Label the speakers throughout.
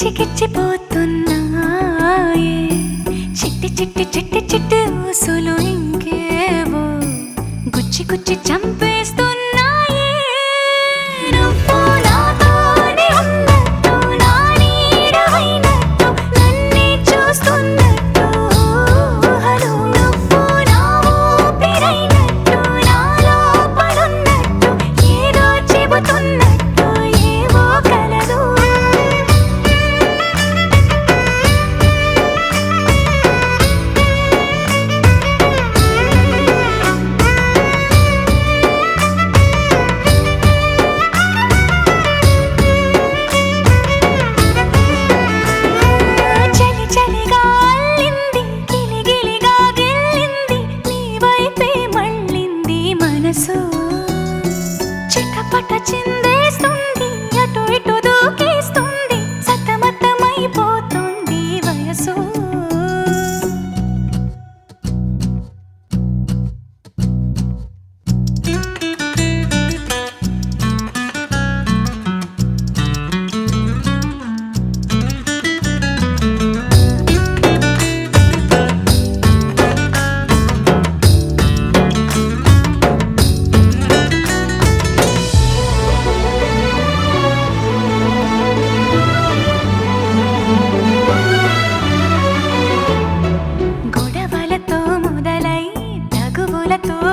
Speaker 1: గిచ్చిగిచ్చిపోతున్నాయే చిట్టి చిట్టి చిట్టి చిట్టి ఊసులు ఇంకేవో గుచ్చి గుచ్చి చంపేస్తున్నాయే నువ్వు నాతోనే ఉన్నట్టు నా నీడవైనట్టు నన్నే చూస్తున్నట్టు ఊహలు నువ్వు నా ఊపిరైనట్టు నా లోపలున్నట్టు ఏదో చెబుతున్నట్టు ఏవో కలదు చిటపట చిందేస్తుంది అటు ఇటు దూకేస్తుంది సతమతమైపోతుంది వయసు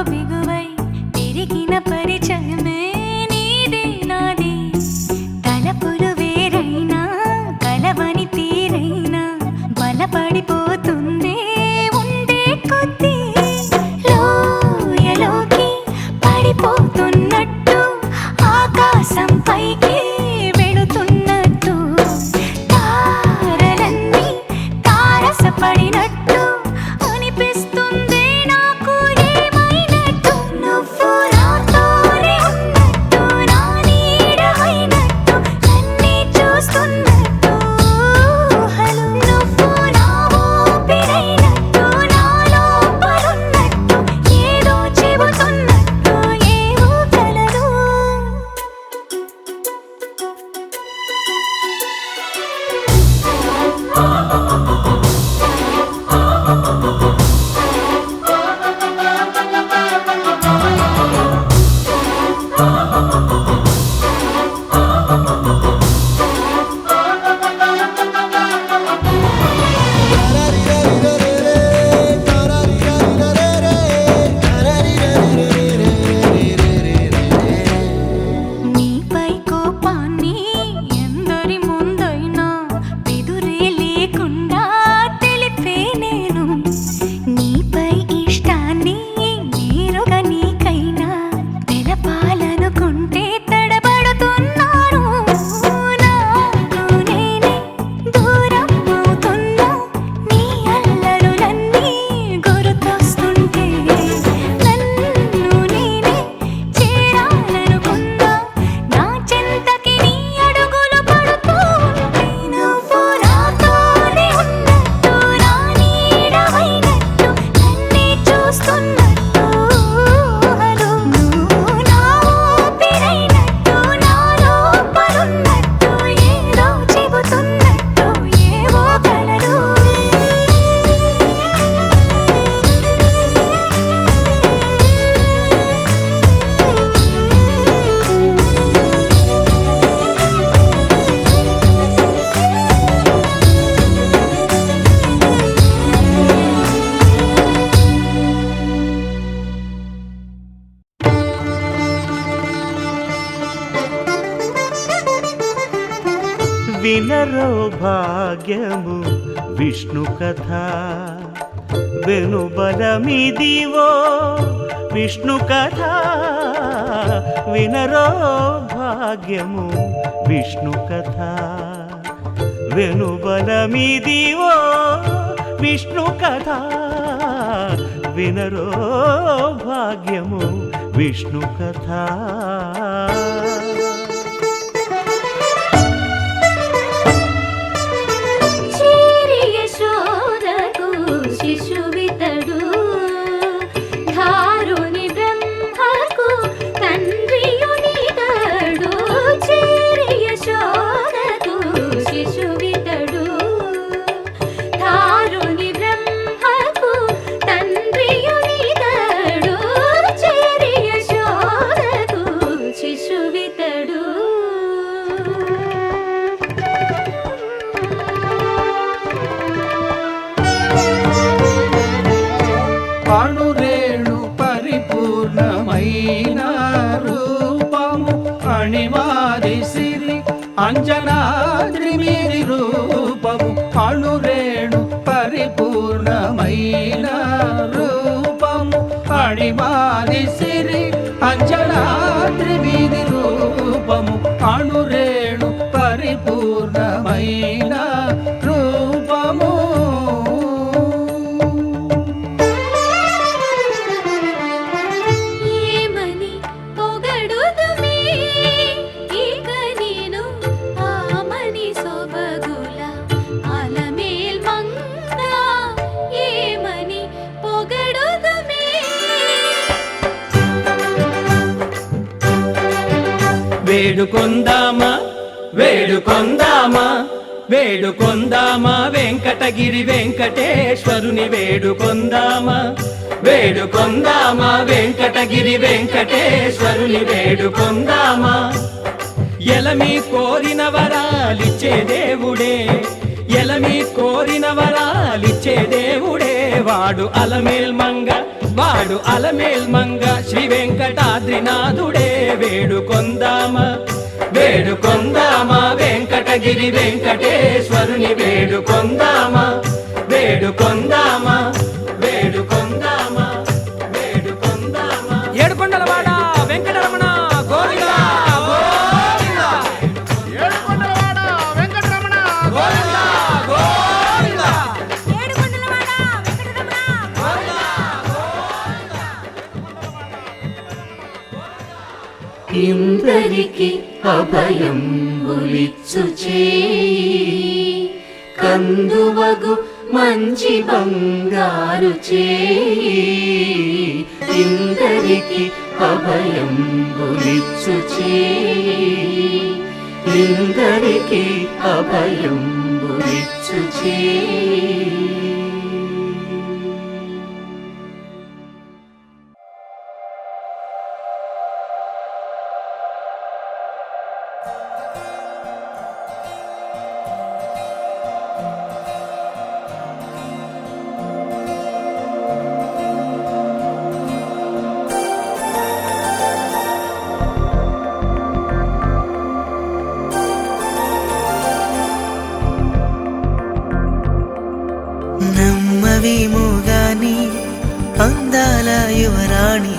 Speaker 1: బిగువై పెరిగిన పరిచయమే నీదే నాది తలపులు వేరైనా కలవని తీరైనా బలపడిపోతుందే ఉండే కొద్దీ లోయలోకి పడిపోతున్నట్టు ఆకాశం పైకి వెళుతున్నట్టు తారలన్నీ తారసపడినట్టు అనిపిస్తుంది
Speaker 2: వినరో భాగ్యము విష్ణు కథ వెనుబలమిదివో విష్ణు కథ వినరో భాగ్యము విష్ణు కథ వెనుబలమిదివో విష్ణు కథ వినరో భాగ్యము విష్ణు కథ
Speaker 1: శిశువితడు ధారుని బ్రహ్మకు తండ్రియునితడు చేరి యశోదకు శిశువితడు
Speaker 3: పరిపూర్ణమైన రూపము అణిమాది సిరి అంజనాద్రి మీది రూపము అణురేణు పరిపూర్ణమైన రూపము అణిమాది సిరి అంజనాద్రి మీది రూపము అణురేణు పరిపూర్ణమైన రూపము
Speaker 1: ఏమని పొగడుదుమే ఇక నేను ఆమని సొబగుల అలమేల్ మంగ ఏమని పొగడుదుమే
Speaker 3: వేడుకొందామా వేడుకొందామా వేడుకొందామా వెంకటగిరి వెంకటేశ్వరుని వేడుకొందామా వేడుకొందామా వెంకటగిరి వెంకటేశ్వరుని వేడుకొందామా ఎలమి కోరిన వరాలిచ్చే దేవుడే ఎలమి కోరిన వరాలిచ్చే దేవుడే వాడు అలమేల్ మంగ వాడు అలమేల్ మంగ శ్రీ వెంకటాద్రినాథుడే వేడుకొందామా వేడుకొందామా వెంకటగిరి వెంకటేశ్వరుని వేడుకొందామా వేడుకొందామా వేడుకొందామా వేడుకొందామా ఏడుకొండలవాడ వెంకటరమణ గోవిందా గోవిందా ఏడుకొండలవాడ వెంకటరమణ గోవిందా గోవిందా
Speaker 1: ఏడుకొండలవాడ వెంకటరమణ
Speaker 3: గోవిందా
Speaker 2: ఇందరికి అభయం బులిచ్చు చేయి కందువగు మంచి బంగారు చేయి ఇందరికి అభయం బులిచ్చు చేయి ఇందరికి అభయం బులిచ్చు చేయి
Speaker 4: నమ్మవేమో గాని అందాల యువరాణి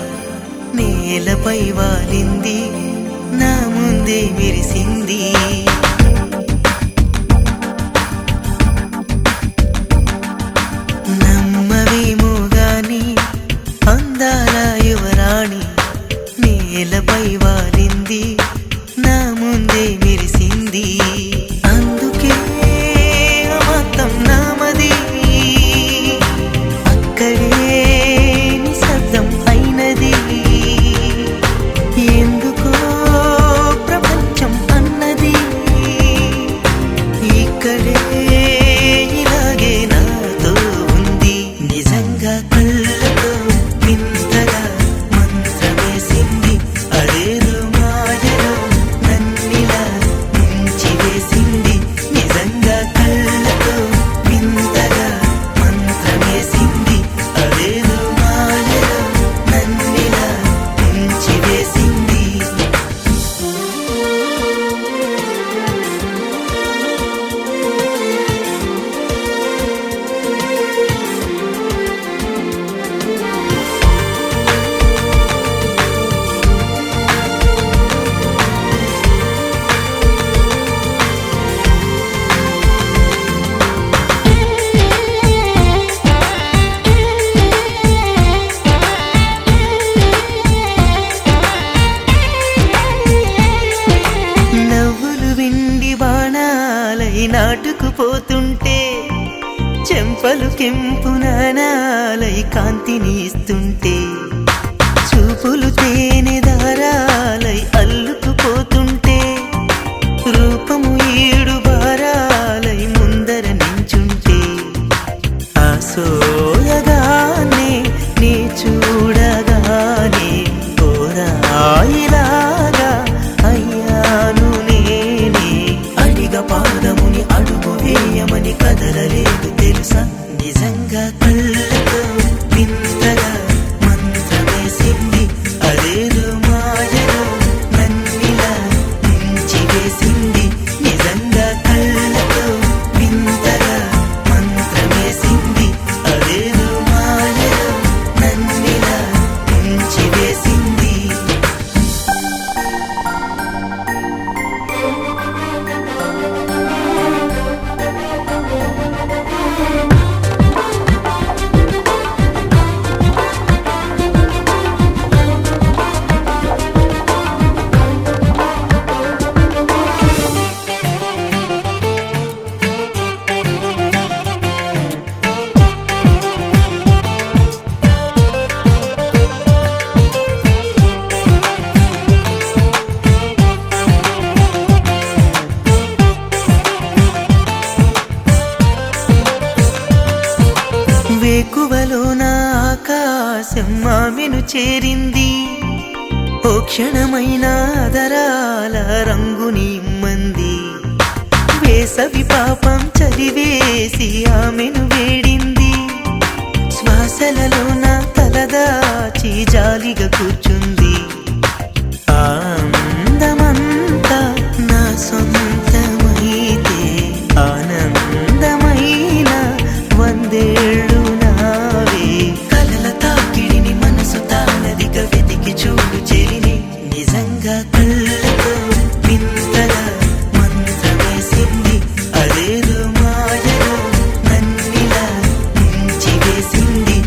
Speaker 4: నేలపై వాలింది నా ముందే మెరిసింది నమ్మవేమో గాని అందాల యువరాణి నేలపై వాలింది నా ముందే మెరిసింది అందుకే మొత్తం నామది అక్కడే నిశ్శబ్దం అయినది ఎందుకో ప్రపంచం అన్నది ఇక్కడే ఇలాగే నాతో ఉంది నిజంగా కళ్ళతో వింతగా మంత్రమేసింది అదేదో మాయలో నన్నిలా ముంచి వేసింది నిజంగా కళ్ళతో వింతగా మంత్రమేసింది అదేదో మాయలో నన్నిలా ముంచి వేసింది నవ్వులు విండి బాణాలై నాటుకుపోతుంటే చెంపలు కెంపు నాణాలై కాంతిని ఇస్తుంటే చూపులు తేనె దారాలై అల్లుకుపోతుంటే రూపము ఏడు బారాలై ముందర నించుంటే ఆ సోయగానే నీ చూడగానే ఓరాయిలాగా అయ్యాను నేనే అడిగ పాదముని అడుగు వేయమని కదలలేదు తెలుసా నిజంగా కళ్ళతో వింతగా మంత్రమేసింది అదే క్షణమైన ఆదరాల రంగుని మంది వేసవి పాపం చదివేసి ఆమెను వేడింది శ్వాసలలో నా తలదాచి జాలిగా కూర్చుంది ఆనందమంతా నా సొంతమైతే ఆనందమైన వందేళ్ళు నావే కలల తాకిడిని మనసు తానదిగా వెతికి చూడు చెలిని నిజంగా కళ్ళతో వింతగా మంత్రమేసింది అదేదో మాయలో నన్నిలా ముంచివేసింది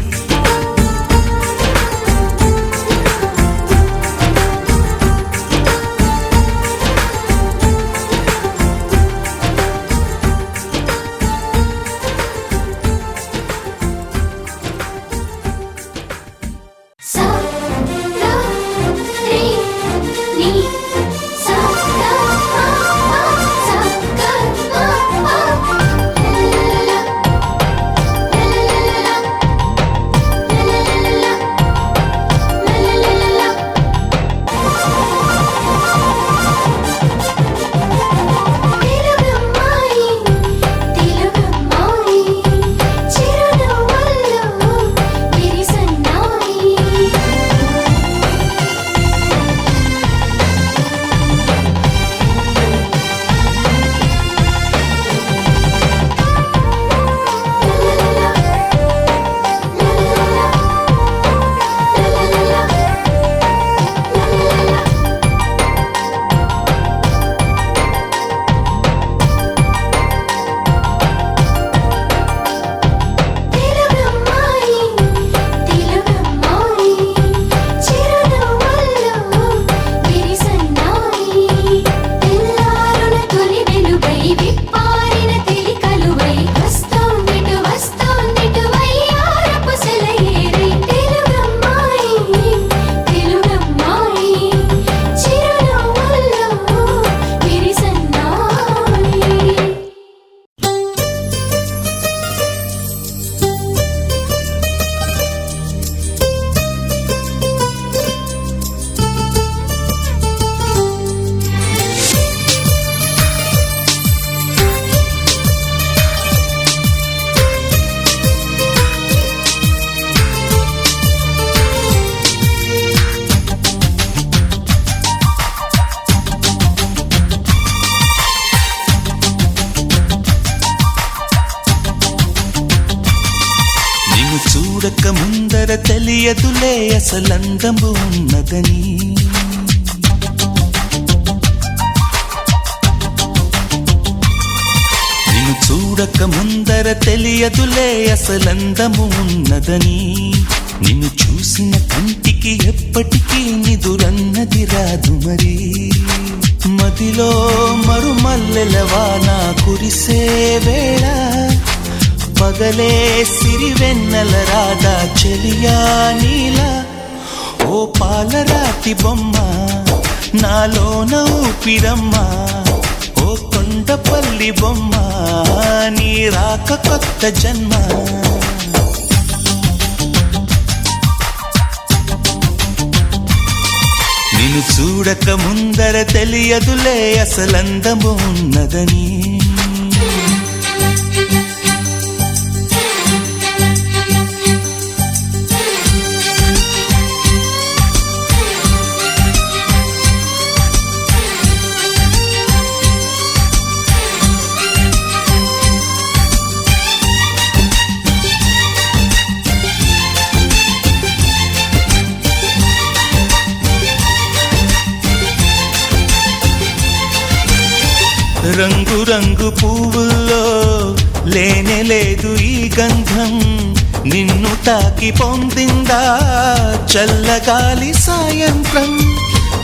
Speaker 1: సా గా రే ని సా గా మా సా గా మా లా తెలుగమ్మాయి చిరునవ్వుల్లో విరిసన్నాయి తెలుగమ్మాయి చిరునవ్వుల్లో విరిసన్నాయి తెల్లారున తొలి వెలుగై విప్పారిన తెలికలువై వస్తోందిటు వయ్యారపు సెలయేరై తెలుగమ్మాయి చిరునవ్వుల్లో విరిసన్నాయి
Speaker 5: నిన్ను చూడక ముందర తెలియదులే అసలందము ఉన్నదని నిన్ను చూడక ముందర తెలియదులే అసలందము ఉన్నదని నిన్ను చూసిన కంటికి ఎప్పటికీ నిదురన్నది రాదు మరి మదిలో మరుమల్లెల వాన కురిసే వేళ పగలే సిరివెన్నెల రాధా చెలియా నీలా ఓ పాలరాతి బొమ్మ నాలోన ఊపిరమ్మ ఓ కొండపల్లి బొమ్మ నీ రాక కొత్త జన్మ నిన్ను చూడక ముందర తెలియదులే అసలందము ఉన్నదని రంగు రంగు పువ్వుల్లో లేనే లేదు ఈ గంధం నిన్ను తాకి పొందిందా చల్లగాలి సాయంత్రం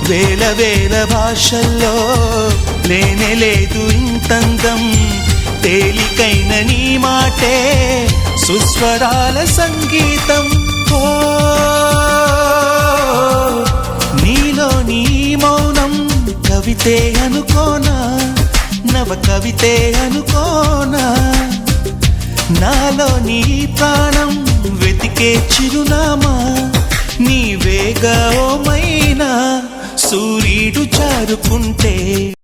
Speaker 5: వేల వేల భాషల్లో లేనే లేదు ఇంతందం తేలికైన నీ మాటే సుస్వరాల సంగీతం ఓ నీలో నీ మౌనం కవితే అనుకోనా నవ కవితే అనుకోనా నాలో నీ ప్రాణం వెతికే చిరునామా నీవేగా ఓ మైనా సూర్యుడు జారుకుంటే